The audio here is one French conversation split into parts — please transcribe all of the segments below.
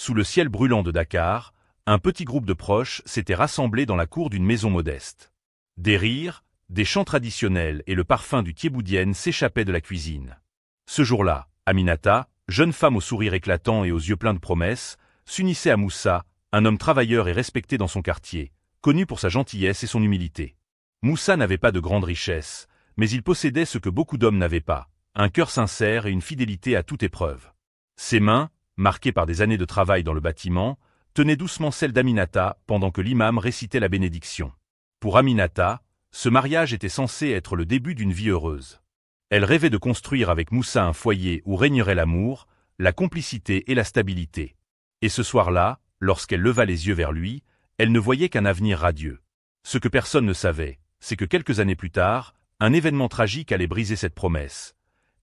Sous le ciel brûlant de Dakar, un petit groupe de proches s'était rassemblé dans la cour d'une maison modeste. Des rires, des chants traditionnels et le parfum du thiéboudienne s'échappaient de la cuisine. Ce jour-là, Aminata, jeune femme au sourire éclatant et aux yeux pleins de promesses, s'unissait à Moussa, un homme travailleur et respecté dans son quartier, connu pour sa gentillesse et son humilité. Moussa n'avait pas de grande richesse, mais il possédait ce que beaucoup d'hommes n'avaient pas, un cœur sincère et une fidélité à toute épreuve. Ses mains, marquées par des années de travail dans le bâtiment, tenaient doucement celles d'Aminata pendant que l'imam récitait la bénédiction. Pour Aminata, ce mariage était censé être le début d'une vie heureuse. Elle rêvait de construire avec Moussa un foyer où régnerait l'amour, la complicité et la stabilité. Et ce soir-là, lorsqu'elle leva les yeux vers lui, elle ne voyait qu'un avenir radieux. Ce que personne ne savait, c'est que quelques années plus tard, un événement tragique allait briser cette promesse,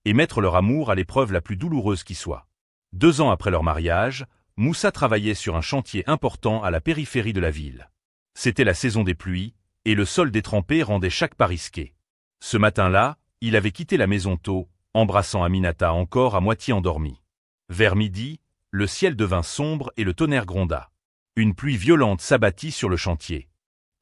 et mettre leur amour à l'épreuve la plus douloureuse qui soit. 2 ans après leur mariage, Moussa travaillait sur un chantier important à la périphérie de la ville. C'était la saison des pluies, et le sol détrempé rendait chaque pas risqué. Ce matin-là, il avait quitté la maison tôt, embrassant Aminata encore à moitié endormie. Vers midi, le ciel devint sombre et le tonnerre gronda. Une pluie violente s'abattit sur le chantier.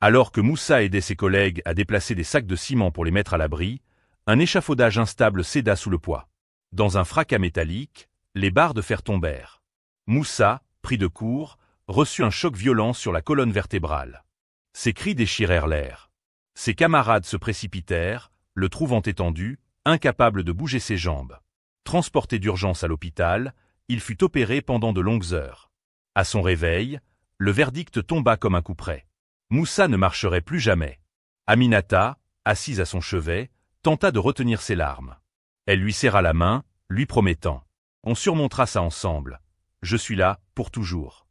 Alors que Moussa aidait ses collègues à déplacer des sacs de ciment pour les mettre à l'abri, un échafaudage instable céda sous le poids. Dans un fracas métallique, les barres de fer tombèrent. Moussa, pris de court, reçut un choc violent sur la colonne vertébrale. Ses cris déchirèrent l'air. Ses camarades se précipitèrent, le trouvant étendu, incapable de bouger ses jambes. Transporté d'urgence à l'hôpital, il fut opéré pendant de longues heures. À son réveil, le verdict tomba comme un couperet. Moussa ne marcherait plus jamais. Aminata, assise à son chevet, tenta de retenir ses larmes. Elle lui serra la main, lui promettant « On surmontera ça ensemble. Je suis là, pour toujours. »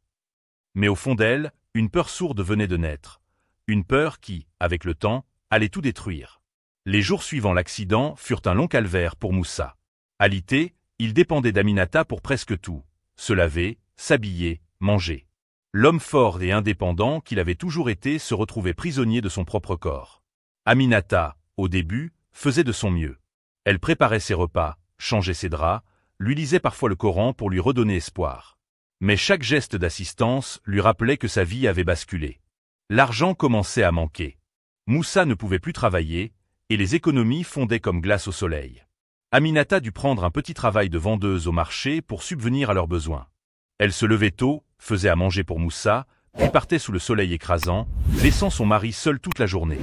Mais au fond d'elle, une peur sourde venait de naître. Une peur qui, avec le temps, allait tout détruire. Les jours suivant l'accident furent un long calvaire pour Moussa. Alité, il dépendait d'Aminata pour presque tout. Se laver, s'habiller, manger. L'homme fort et indépendant qu'il avait toujours été se retrouvait prisonnier de son propre corps. Aminata, au début, faisait de son mieux. Elle préparait ses repas, changeait ses draps, lui lisait parfois le Coran pour lui redonner espoir. Mais chaque geste d'assistance lui rappelait que sa vie avait basculé. L'argent commençait à manquer. Moussa ne pouvait plus travailler, et les économies fondaient comme glace au soleil. Aminata dut prendre un petit travail de vendeuse au marché pour subvenir à leurs besoins. Elle se levait tôt, faisait à manger pour Moussa, puis partait sous le soleil écrasant, laissant son mari seul toute la journée.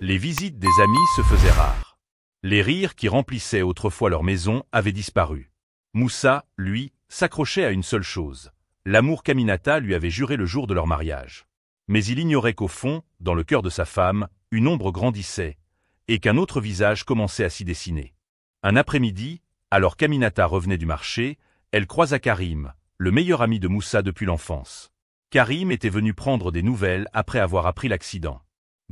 Les visites des amis se faisaient rares. Les rires qui remplissaient autrefois leur maison avaient disparu. Moussa, lui, s'accrochait à une seule chose, l'amour qu'Aminata lui avait juré le jour de leur mariage. Mais il ignorait qu'au fond, dans le cœur de sa femme, une ombre grandissait, et qu'un autre visage commençait à s'y dessiner. Un après-midi, alors qu'Aminata revenait du marché, elle croisa Karim, le meilleur ami de Moussa depuis l'enfance. Karim était venu prendre des nouvelles après avoir appris l'accident.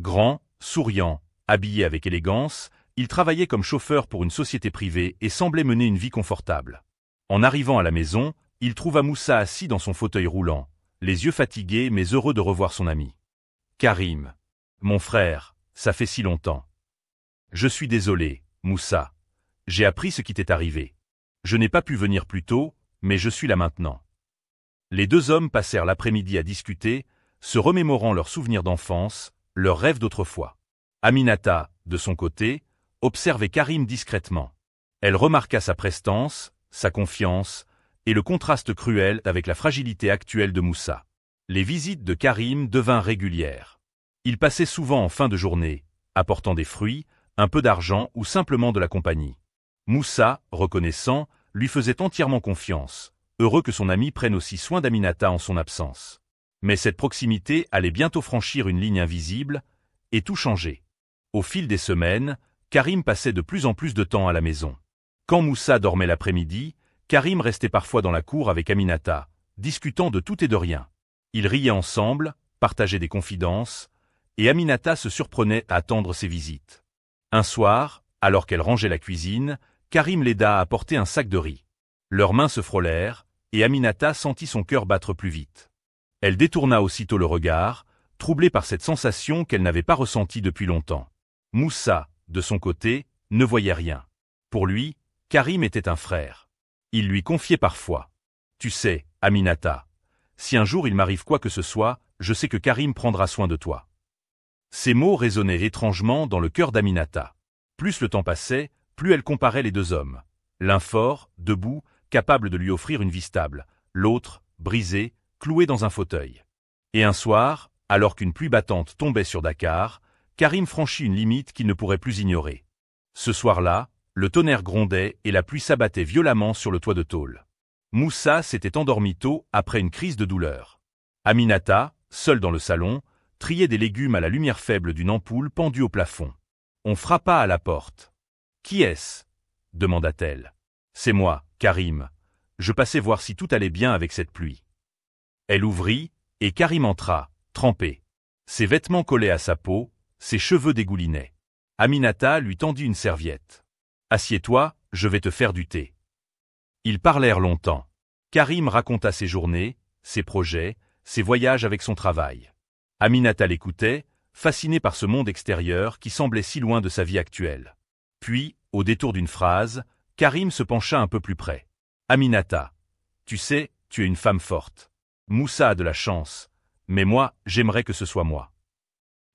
Grand, souriant, habillé avec élégance, il travaillait comme chauffeur pour une société privée et semblait mener une vie confortable. En arrivant à la maison, il trouva Moussa assis dans son fauteuil roulant, les yeux fatigués mais heureux de revoir son ami. « Karim, mon frère, ça fait si longtemps. »« Je suis désolé, Moussa. J'ai appris ce qui t'est arrivé. Je n'ai pas pu venir plus tôt, mais je suis là maintenant. » Les 2 hommes passèrent l'après-midi à discuter, se remémorant leurs souvenirs d'enfance, leurs rêves d'autrefois. Aminata, de son côté, observait Karim discrètement. Elle remarqua sa prestance, sa confiance, et le contraste cruel avec la fragilité actuelle de Moussa. Les visites de Karim devinrent régulières. Il passait souvent en fin de journée, apportant des fruits, un peu d'argent ou simplement de la compagnie. Moussa, reconnaissant, lui faisait entièrement confiance, heureux que son ami prenne aussi soin d'Aminata en son absence. Mais cette proximité allait bientôt franchir une ligne invisible, et tout changeait. Au fil des semaines, Karim passait de plus en plus de temps à la maison. Quand Moussa dormait l'après-midi, Karim restait parfois dans la cour avec Aminata, discutant de tout et de rien. Ils riaient ensemble, partageaient des confidences, et Aminata se surprenait à attendre ses visites. Un soir, alors qu'elle rangeait la cuisine, Karim l'aida à apporter un sac de riz. Leurs mains se frôlèrent, et Aminata sentit son cœur battre plus vite. Elle détourna aussitôt le regard, troublée par cette sensation qu'elle n'avait pas ressentie depuis longtemps. Moussa, de son côté, ne voyait rien. Pour lui, Karim était un frère. Il lui confiait parfois. « Tu sais, Aminata, Si un jour il m'arrive quoi que ce soit, je sais que Karim prendra soin de toi. » Ces mots résonnaient étrangement dans le cœur d'Aminata. Plus le temps passait, plus elle comparait les deux hommes. L'un fort, debout, capable de lui offrir une vie stable, l'autre, brisé, cloué dans un fauteuil. Et un soir, alors qu'une pluie battante tombait sur Dakar, Karim franchit une limite qu'il ne pourrait plus ignorer. Ce soir-là, le tonnerre grondait et la pluie s'abattait violemment sur le toit de tôle. Moussa s'était endormi tôt après une crise de douleur. Aminata, seule dans le salon, triait des légumes à la lumière faible d'une ampoule pendue au plafond. On frappa à la porte. « Qui est-ce » demanda-t-elle. « C'est moi, Karim. Je passais voir si tout allait bien avec cette pluie. » Elle ouvrit, et Karim entra, trempé. Ses vêtements collaient à sa peau, ses cheveux dégoulinaient. Aminata lui tendit une serviette. « Assieds-toi, je vais te faire du thé. » Ils parlèrent longtemps. Karim raconta ses journées, ses projets, ses voyages avec son travail. Aminata l'écoutait, fascinée par ce monde extérieur qui semblait si loin de sa vie actuelle. Puis, au détour d'une phrase, Karim se pencha un peu plus près. « Aminata, tu sais, tu es une femme forte. Moussa a de la chance, mais moi, j'aimerais que ce soit moi. »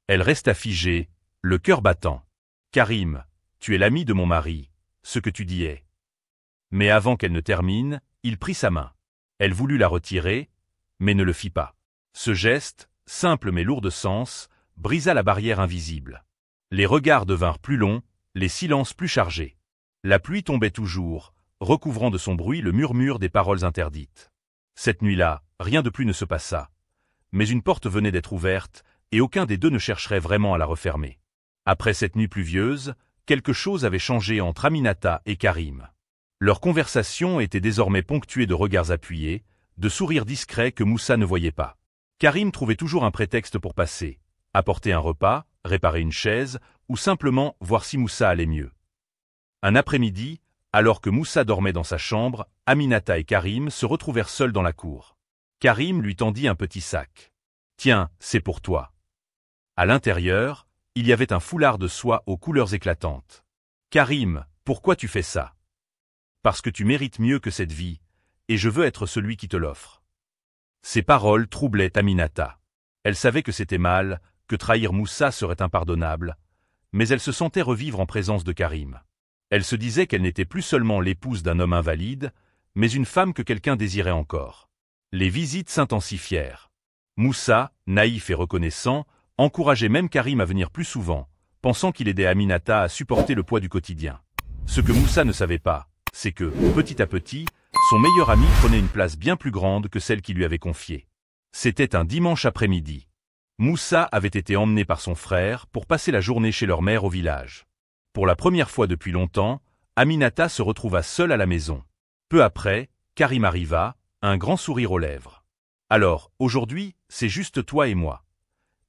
Elle resta figée, le cœur battant. « Karim, tu es l'ami de mon mari, ce que tu dis est. » Mais avant qu'elle ne termine, il prit sa main. Elle voulut la retirer, mais ne le fit pas. Ce geste, simple mais lourd de sens, brisa la barrière invisible. Les regards devinrent plus longs, les silences plus chargés. La pluie tombait toujours, recouvrant de son bruit le murmure des paroles interdites. Cette nuit-là, rien de plus ne se passa. Mais une porte venait d'être ouverte, et aucun des deux ne chercherait vraiment à la refermer. Après cette nuit pluvieuse, quelque chose avait changé entre Aminata et Karim. Leur conversation était désormais ponctuée de regards appuyés, de sourires discrets que Moussa ne voyait pas. Karim trouvait toujours un prétexte pour passer, apporter un repas, réparer une chaise, ou simplement voir si Moussa allait mieux. Un après-midi, alors que Moussa dormait dans sa chambre, Aminata et Karim se retrouvèrent seuls dans la cour. Karim lui tendit un petit sac. « Tiens, c'est pour toi. » À l'intérieur, il y avait un foulard de soie aux couleurs éclatantes. « Karim, pourquoi tu fais ça ? » »« Parce que tu mérites mieux que cette vie, et je veux être celui qui te l'offre. » Ces paroles troublaient Aminata. Elle savait que c'était mal, que trahir Moussa serait impardonnable, mais elle se sentait revivre en présence de Karim. Elle se disait qu'elle n'était plus seulement l'épouse d'un homme invalide, mais une femme que quelqu'un désirait encore. Les visites s'intensifièrent. Moussa, naïf et reconnaissant, encourageait même Karim à venir plus souvent, pensant qu'il aidait Aminata à supporter le poids du quotidien. Ce que Moussa ne savait pas, c'est que, petit à petit, son meilleur ami prenait une place bien plus grande que celle qu'il lui avait confiée. C'était un dimanche après-midi. Moussa avait été emmené par son frère pour passer la journée chez leur mère au village. Pour la première fois depuis longtemps, Aminata se retrouva seule à la maison. Peu après, Karim arriva, un grand sourire aux lèvres. « Alors, aujourd'hui, c'est juste toi et moi, »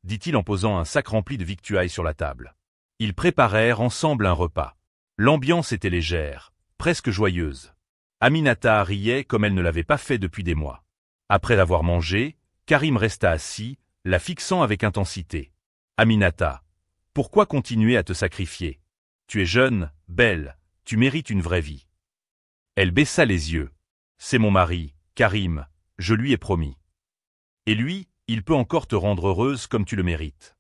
dit-il en posant un sac rempli de victuailles sur la table. Ils préparèrent ensemble un repas. L'ambiance était légère, presque joyeuse. Aminata riait comme elle ne l'avait pas fait depuis des mois. Après avoir mangé, Karim resta assis, la fixant avec intensité. « Aminata, pourquoi continuer à te sacrifier ? Tu es jeune, belle, tu mérites une vraie vie. » Elle baissa les yeux. « C'est mon mari, Karim, je lui ai promis. Et lui, il peut encore te rendre heureuse comme tu le mérites. »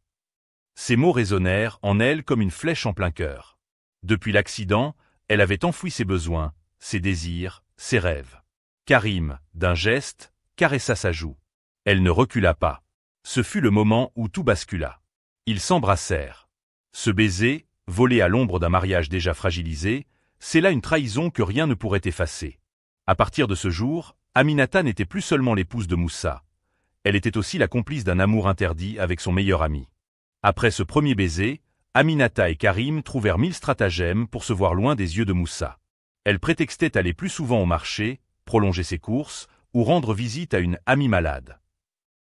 Ces mots résonnèrent en elle comme une flèche en plein cœur. Depuis l'accident, elle avait enfoui ses besoins, ses désirs, ses rêves. Karim, d'un geste, caressa sa joue. Elle ne recula pas. Ce fut le moment où tout bascula. Ils s'embrassèrent. Ce baiser, volé à l'ombre d'un mariage déjà fragilisé, c'est là une trahison que rien ne pourrait effacer. À partir de ce jour, Aminata n'était plus seulement l'épouse de Moussa. Elle était aussi la complice d'un amour interdit avec son meilleur ami. Après ce premier baiser, Aminata et Karim trouvèrent 1000 stratagèmes pour se voir loin des yeux de Moussa. Elle prétextait aller plus souvent au marché, prolonger ses courses, ou rendre visite à une amie malade.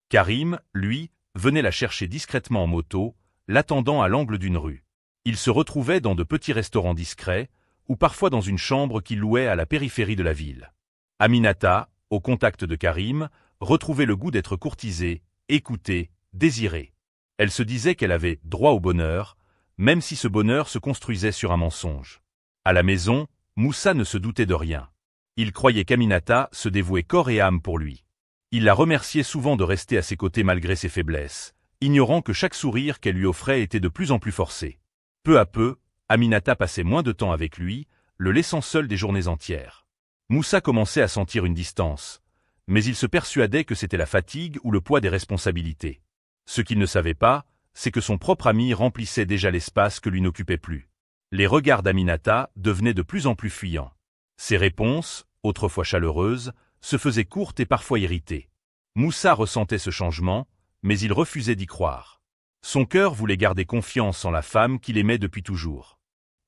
Karim, lui, venait la chercher discrètement en moto, l'attendant à l'angle d'une rue. Ils se retrouvaient dans de petits restaurants discrets, ou parfois dans une chambre qu'il louait à la périphérie de la ville. Aminata, au contact de Karim, retrouvait le goût d'être courtisée, écoutée, désirée. Elle se disait qu'elle avait droit au bonheur, même si ce bonheur se construisait sur un mensonge. À la maison, Moussa ne se doutait de rien. Il croyait qu'Aminata se dévouait corps et âme pour lui. Il la remerciait souvent de rester à ses côtés malgré ses faiblesses, ignorant que chaque sourire qu'elle lui offrait était de plus en plus forcé. Peu à peu, Aminata passait moins de temps avec lui, le laissant seul des journées entières. Moussa commençait à sentir une distance, mais il se persuadait que c'était la fatigue ou le poids des responsabilités. Ce qu'il ne savait pas, c'est que son propre ami remplissait déjà l'espace que lui n'occupait plus. Les regards d'Aminata devenaient de plus en plus fuyants. Ses réponses, autrefois chaleureuses, se faisaient courtes et parfois irritées. Moussa ressentait ce changement, mais il refusait d'y croire. Son cœur voulait garder confiance en la femme qu'il aimait depuis toujours.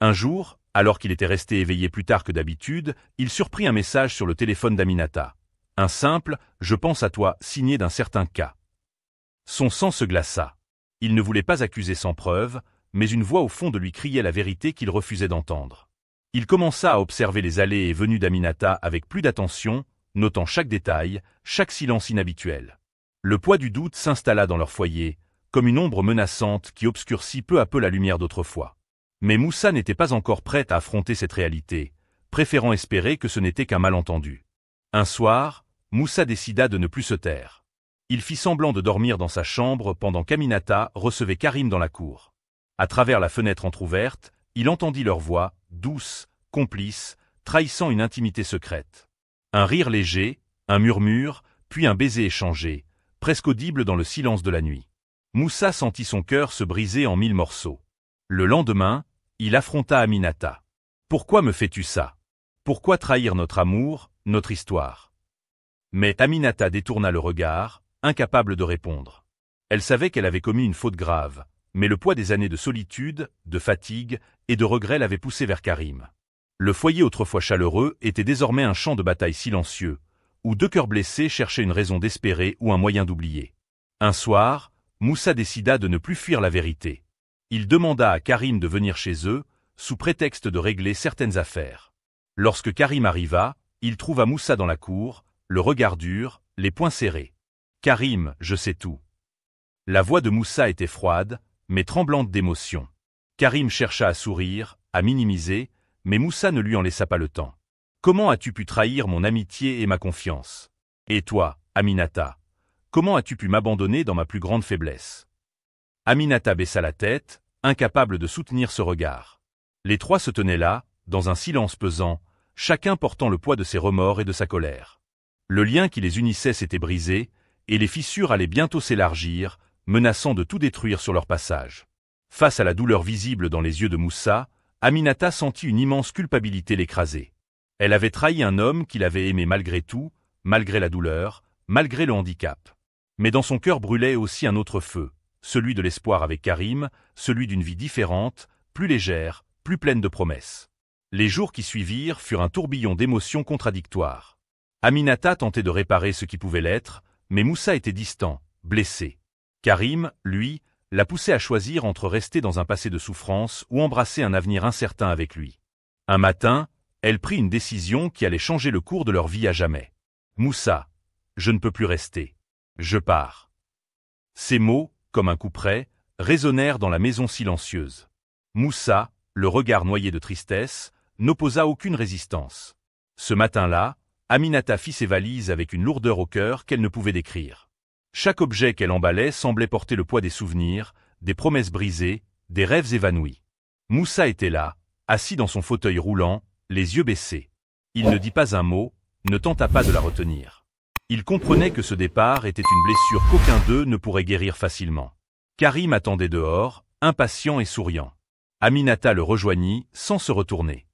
Un jour, alors qu'il était resté éveillé plus tard que d'habitude, il surprit un message sur le téléphone d'Aminata. Un simple « Je pense à toi » signé d'un certain K. Son sang se glaça. Il ne voulait pas accuser sans preuve, mais une voix au fond de lui criait la vérité qu'il refusait d'entendre. Il commença à observer les allées et venues d'Aminata avec plus d'attention, notant chaque détail, chaque silence inhabituel. Le poids du doute s'installa dans leur foyer, comme une ombre menaçante qui obscurcit peu à peu la lumière d'autrefois. Mais Moussa n'était pas encore prêt à affronter cette réalité, préférant espérer que ce n'était qu'un malentendu. Un soir, Moussa décida de ne plus se taire. Il fit semblant de dormir dans sa chambre pendant qu'Aminata recevait Karim dans la cour. À travers la fenêtre entr'ouverte, il entendit leur voix, douce, complice, trahissant une intimité secrète. Un rire léger, un murmure, puis un baiser échangé, presque audible dans le silence de la nuit. Moussa sentit son cœur se briser en 1000 morceaux. Le lendemain, il affronta Aminata. « Pourquoi me fais-tu ça? Pourquoi trahir notre amour, notre histoire ?» Mais Aminata détourna le regard, incapable de répondre. Elle savait qu'elle avait commis une faute grave, mais le poids des années de solitude, de fatigue et de regret l'avait poussée vers Karim. Le foyer autrefois chaleureux était désormais un champ de bataille silencieux, où deux cœurs blessés cherchaient une raison d'espérer ou un moyen d'oublier. Un soir, Moussa décida de ne plus fuir la vérité. Il demanda à Karim de venir chez eux, sous prétexte de régler certaines affaires. Lorsque Karim arriva, il trouva Moussa dans la cour, le regard dur, les poings serrés. « Karim, je sais tout. » La voix de Moussa était froide, mais tremblante d'émotion. Karim chercha à sourire, à minimiser, mais Moussa ne lui en laissa pas le temps. « Comment as-tu pu trahir mon amitié et ma confiance? Et toi, Aminata, comment as-tu pu m'abandonner dans ma plus grande faiblesse ?» Aminata baissa la tête, incapable de soutenir ce regard. Les trois se tenaient là, dans un silence pesant, chacun portant le poids de ses remords et de sa colère. Le lien qui les unissait s'était brisé, et les fissures allaient bientôt s'élargir, menaçant de tout détruire sur leur passage. Face à la douleur visible dans les yeux de Moussa, Aminata sentit une immense culpabilité l'écraser. Elle avait trahi un homme qu'il avait aimé malgré tout, malgré la douleur, malgré le handicap. Mais dans son cœur brûlait aussi un autre feu, celui de l'espoir avec Karim, celui d'une vie différente, plus légère, plus pleine de promesses. Les jours qui suivirent furent un tourbillon d'émotions contradictoires. Aminata tentait de réparer ce qui pouvait l'être, mais Moussa était distant, blessé. Karim, lui, la poussait à choisir entre rester dans un passé de souffrance ou embrasser un avenir incertain avec lui. Un matin, elle prit une décision qui allait changer le cours de leur vie à jamais. « Moussa, je ne peux plus rester. Je pars. » Ces mots, comme un coup près, résonnèrent dans la maison silencieuse. Moussa, le regard noyé de tristesse, n'opposa aucune résistance. Ce matin-là, Aminata fit ses valises avec une lourdeur au cœur qu'elle ne pouvait décrire. Chaque objet qu'elle emballait semblait porter le poids des souvenirs, des promesses brisées, des rêves évanouis. Moussa était là, assis dans son fauteuil roulant, les yeux baissés. Il ne dit pas un mot, ne tenta pas de la retenir. Il comprenait que ce départ était une blessure qu'aucun d'eux ne pourrait guérir facilement. Karim attendait dehors, impatient et souriant. Aminata le rejoignit, sans se retourner.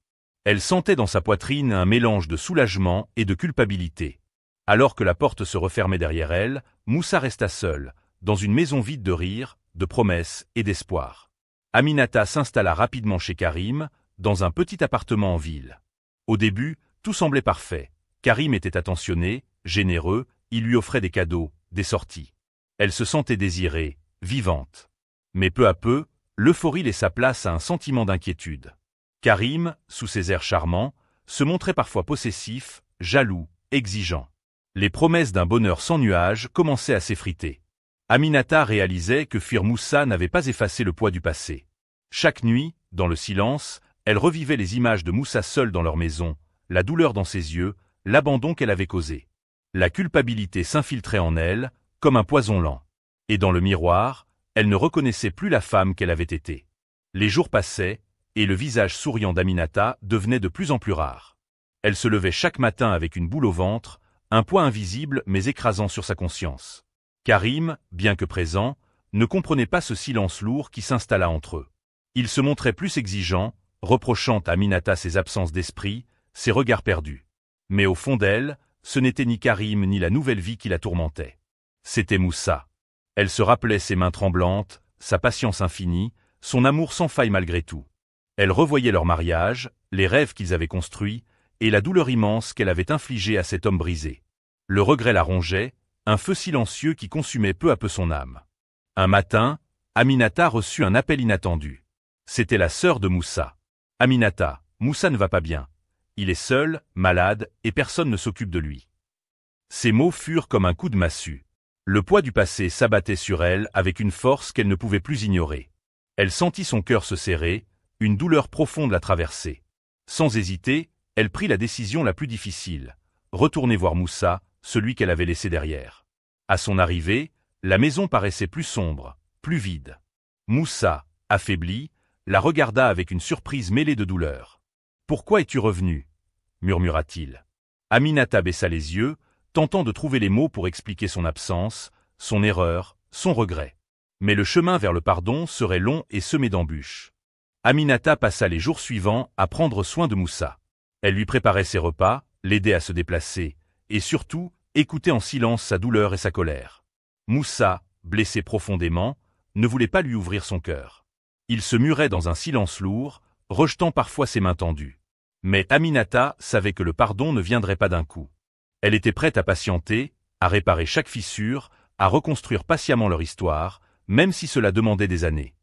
Elle sentait dans sa poitrine un mélange de soulagement et de culpabilité. Alors que la porte se refermait derrière elle, Moussa resta seul, dans une maison vide de rire, de promesses et d'espoir. Aminata s'installa rapidement chez Karim, dans un petit appartement en ville. Au début, tout semblait parfait. Karim était attentionné, généreux, il lui offrait des cadeaux, des sorties. Elle se sentait désirée, vivante. Mais peu à peu, l'euphorie laissa place à un sentiment d'inquiétude. Karim, sous ses airs charmants, se montrait parfois possessif, jaloux, exigeant. Les promesses d'un bonheur sans nuages commençaient à s'effriter. Aminata réalisait que fuir Moussa n'avait pas effacé le poids du passé. Chaque nuit, dans le silence, elle revivait les images de Moussa seul dans leur maison, la douleur dans ses yeux, l'abandon qu'elle avait causé. La culpabilité s'infiltrait en elle, comme un poison lent. Et dans le miroir, elle ne reconnaissait plus la femme qu'elle avait été. Les jours passaient, et le visage souriant d'Aminata devenait de plus en plus rare. Elle se levait chaque matin avec une boule au ventre, un poids invisible mais écrasant sur sa conscience. Karim, bien que présent, ne comprenait pas ce silence lourd qui s'installa entre eux. Il se montrait plus exigeant, reprochant à Aminata ses absences d'esprit, ses regards perdus. Mais au fond d'elle, ce n'était ni Karim ni la nouvelle vie qui la tourmentait. C'était Moussa. Elle se rappelait ses mains tremblantes, sa patience infinie, son amour sans faille malgré tout. Elle revoyait leur mariage, les rêves qu'ils avaient construits, et la douleur immense qu'elle avait infligée à cet homme brisé. Le regret la rongeait, un feu silencieux qui consumait peu à peu son âme. Un matin, Aminata reçut un appel inattendu. C'était la sœur de Moussa. « Aminata, Moussa ne va pas bien. Il est seul, malade, et personne ne s'occupe de lui. » Ces mots furent comme un coup de massue. Le poids du passé s'abattait sur elle avec une force qu'elle ne pouvait plus ignorer. Elle sentit son cœur se serrer, une douleur profonde la traverser. Sans hésiter, elle prit la décision la plus difficile, retourner voir Moussa, celui qu'elle avait laissé derrière. À son arrivée, la maison paraissait plus sombre, plus vide. Moussa, affaibli, la regarda avec une surprise mêlée de douleur. « Pourquoi es-tu revenu » murmura-t-il. Aminata baissa les yeux, tentant de trouver les mots pour expliquer son absence, son erreur, son regret. Mais le chemin vers le pardon serait long et semé d'embûches. Aminata passa les jours suivants à prendre soin de Moussa. Elle lui préparait ses repas, l'aidait à se déplacer, et surtout, écoutait en silence sa douleur et sa colère. Moussa, blessé profondément, ne voulait pas lui ouvrir son cœur. Il se murait dans un silence lourd, rejetant parfois ses mains tendues. Mais Aminata savait que le pardon ne viendrait pas d'un coup. Elle était prête à patienter, à réparer chaque fissure, à reconstruire patiemment leur histoire, même si cela demandait des années.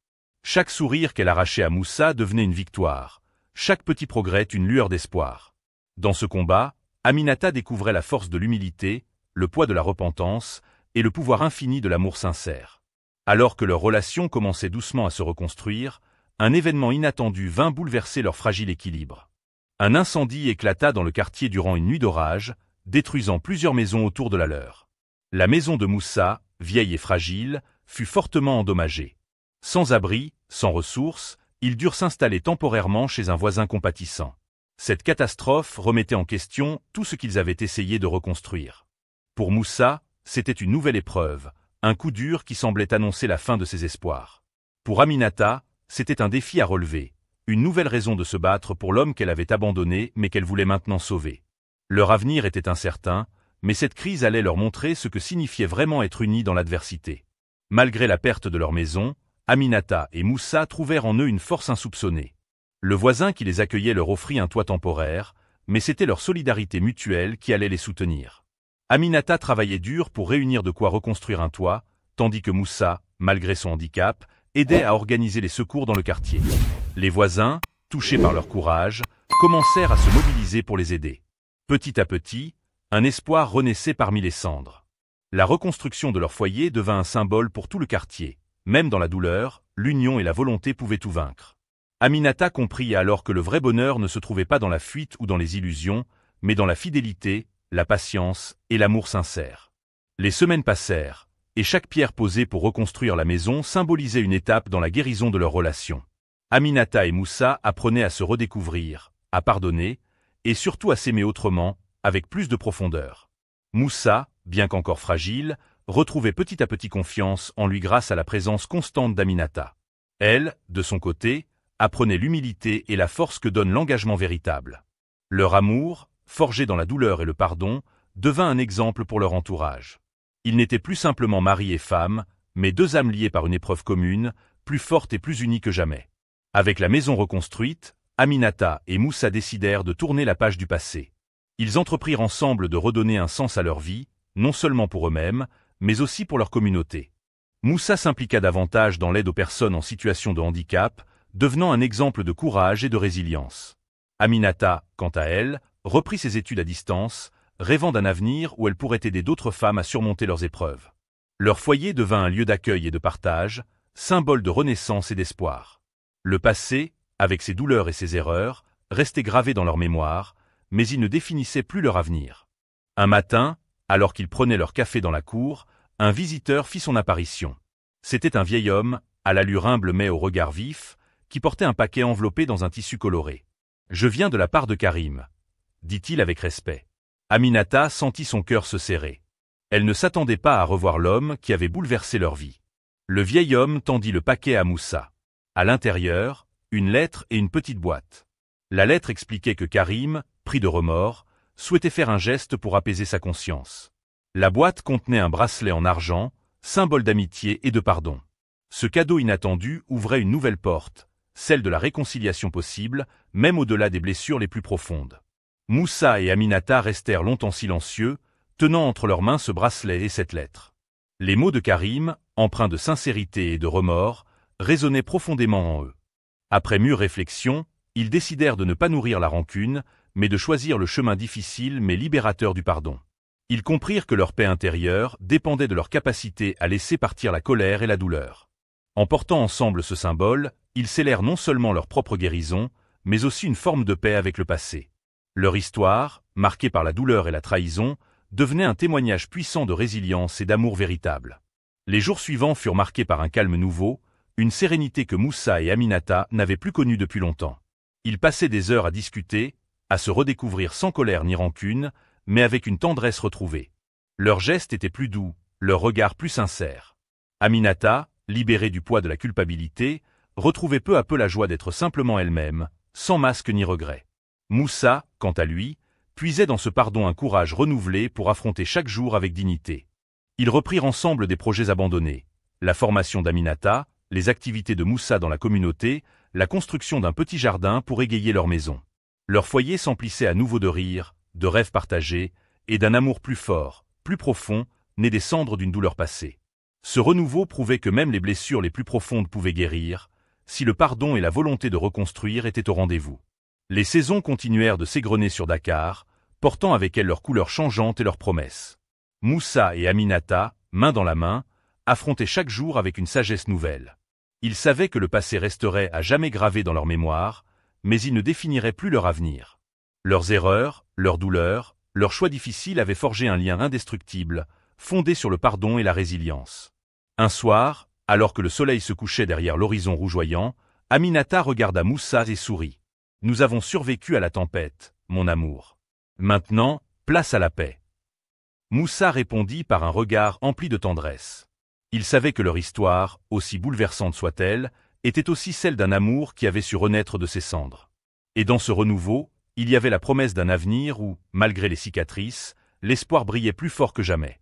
Chaque sourire qu'elle arrachait à Moussa devenait une victoire, chaque petit progrès une lueur d'espoir. Dans ce combat, Aminata découvrait la force de l'humilité, le poids de la repentance et le pouvoir infini de l'amour sincère. Alors que leur relation commençait doucement à se reconstruire, un événement inattendu vint bouleverser leur fragile équilibre. Un incendie éclata dans le quartier durant une nuit d'orage, détruisant plusieurs maisons autour de la leur. La maison de Moussa, vieille et fragile, fut fortement endommagée. Sans abri, sans ressources, ils durent s'installer temporairement chez un voisin compatissant. Cette catastrophe remettait en question tout ce qu'ils avaient essayé de reconstruire. Pour Moussa, c'était une nouvelle épreuve, un coup dur qui semblait annoncer la fin de ses espoirs. Pour Aminata, c'était un défi à relever, une nouvelle raison de se battre pour l'homme qu'elle avait abandonné mais qu'elle voulait maintenant sauver. Leur avenir était incertain, mais cette crise allait leur montrer ce que signifiait vraiment être unis dans l'adversité. Malgré la perte de leur maison, Aminata et Moussa trouvèrent en eux une force insoupçonnée. Le voisin qui les accueillait leur offrit un toit temporaire, mais c'était leur solidarité mutuelle qui allait les soutenir. Aminata travaillait dur pour réunir de quoi reconstruire un toit, tandis que Moussa, malgré son handicap, aidait à organiser les secours dans le quartier. Les voisins, touchés par leur courage, commencèrent à se mobiliser pour les aider. Petit à petit, un espoir renaissait parmi les cendres. La reconstruction de leur foyer devint un symbole pour tout le quartier. Même dans la douleur, l'union et la volonté pouvaient tout vaincre. Aminata comprit alors que le vrai bonheur ne se trouvait pas dans la fuite ou dans les illusions, mais dans la fidélité, la patience et l'amour sincère. Les semaines passèrent, et chaque pierre posée pour reconstruire la maison symbolisait une étape dans la guérison de leur relation. Aminata et Moussa apprenaient à se redécouvrir, à pardonner, et surtout à s'aimer autrement, avec plus de profondeur. Moussa, bien qu'encore fragile, retrouvait petit à petit confiance en lui grâce à la présence constante d'Aminata. Elle, de son côté, apprenait l'humilité et la force que donne l'engagement véritable. Leur amour, forgé dans la douleur et le pardon, devint un exemple pour leur entourage. Ils n'étaient plus simplement mari et femme, mais deux âmes liées par une épreuve commune, plus fortes et plus unies que jamais. Avec la maison reconstruite, Aminata et Moussa décidèrent de tourner la page du passé. Ils entreprirent ensemble de redonner un sens à leur vie, non seulement pour eux-mêmes, mais aussi pour leur communauté. Moussa s'impliqua davantage dans l'aide aux personnes en situation de handicap, devenant un exemple de courage et de résilience. Aminata, quant à elle, reprit ses études à distance, rêvant d'un avenir où elle pourrait aider d'autres femmes à surmonter leurs épreuves. Leur foyer devint un lieu d'accueil et de partage, symbole de renaissance et d'espoir. Le passé, avec ses douleurs et ses erreurs, restait gravé dans leur mémoire, mais il ne définissait plus leur avenir. Un matin, Alors qu'ils prenaient leur café dans la cour, un visiteur fit son apparition. C'était un vieil homme, à l'allure humble mais au regard vif, qui portait un paquet enveloppé dans un tissu coloré. « Je viens de la part de Karim », dit-il avec respect. Aminata sentit son cœur se serrer. Elle ne s'attendait pas à revoir l'homme qui avait bouleversé leur vie. Le vieil homme tendit le paquet à Moussa. À l'intérieur, une lettre et une petite boîte. La lettre expliquait que Karim, pris de remords, souhaitait faire un geste pour apaiser sa conscience. La boîte contenait un bracelet en argent, symbole d'amitié et de pardon. Ce cadeau inattendu ouvrait une nouvelle porte, celle de la réconciliation possible, même au-delà des blessures les plus profondes. Moussa et Aminata restèrent longtemps silencieux, tenant entre leurs mains ce bracelet et cette lettre. Les mots de Karim, empreints de sincérité et de remords, résonnaient profondément en eux. Après mûre réflexion, ils décidèrent de ne pas nourrir la rancune, mais de choisir le chemin difficile mais libérateur du pardon. Ils comprirent que leur paix intérieure dépendait de leur capacité à laisser partir la colère et la douleur. En portant ensemble ce symbole, ils scellèrent non seulement leur propre guérison, mais aussi une forme de paix avec le passé. Leur histoire, marquée par la douleur et la trahison, devenait un témoignage puissant de résilience et d'amour véritable. Les jours suivants furent marqués par un calme nouveau, une sérénité que Moussa et Aminata n'avaient plus connue depuis longtemps. Ils passaient des heures à discuter, à se redécouvrir sans colère ni rancune, mais avec une tendresse retrouvée. Leurs gestes étaient plus doux, leurs regards plus sincères. Aminata, libérée du poids de la culpabilité, retrouvait peu à peu la joie d'être simplement elle-même, sans masque ni regret. Moussa, quant à lui, puisait dans ce pardon un courage renouvelé pour affronter chaque jour avec dignité. Ils reprirent ensemble des projets abandonnés, la formation d'Aminata, les activités de Moussa dans la communauté, la construction d'un petit jardin pour égayer leur maison. Leur foyer s'emplissait à nouveau de rires, de rêves partagés, et d'un amour plus fort, plus profond, né des cendres d'une douleur passée. Ce renouveau prouvait que même les blessures les plus profondes pouvaient guérir, si le pardon et la volonté de reconstruire étaient au rendez-vous. Les saisons continuèrent de s'égrener sur Dakar, portant avec elles leurs couleurs changeantes et leurs promesses. Moussa et Aminata, main dans la main, affrontaient chaque jour avec une sagesse nouvelle. Ils savaient que le passé resterait à jamais gravé dans leur mémoire, mais il ne définirait plus leur avenir. Leurs erreurs, leurs douleurs, leurs choix difficiles avaient forgé un lien indestructible, fondé sur le pardon et la résilience. Un soir, alors que le soleil se couchait derrière l'horizon rougeoyant, Aminata regarda Moussa et sourit. « Nous avons survécu à la tempête, mon amour. Maintenant, place à la paix. » Moussa répondit par un regard empli de tendresse. Il savait que leur histoire, aussi bouleversante soit-elle, était aussi celle d'un amour qui avait su renaître de ses cendres. Et dans ce renouveau, il y avait la promesse d'un avenir où, malgré les cicatrices, l'espoir brillait plus fort que jamais.